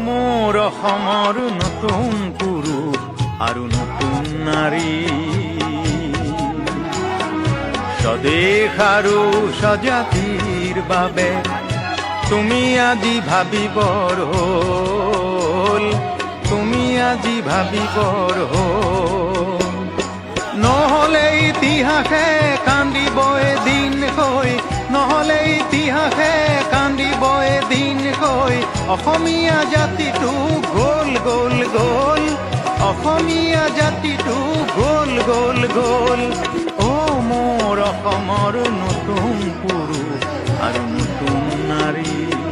মোৰ অসমৰ নতুন পুৰুষ আৰু নতুন নাৰী, স্বদেশ আৰু স্বজাতিৰ বাবে তুমি আজি ভাবিবৰ হ'ল, তুমি আজি ভাবিবৰ হ'ল। নহ'লে ইতিহাসে কান্দিব এদিন হৈ, নহ'লে ইতিহাসে কান্দিব এদিন হৈ, অসমীয়া জাতিটো গ'ল গ'ল গ'ল, অসমীয়া জাতিটো গ'ল গ'ল গ'ল। অ' মোৰ অসমৰ নতুন পুৰুষ আৰু নতুন নাৰী।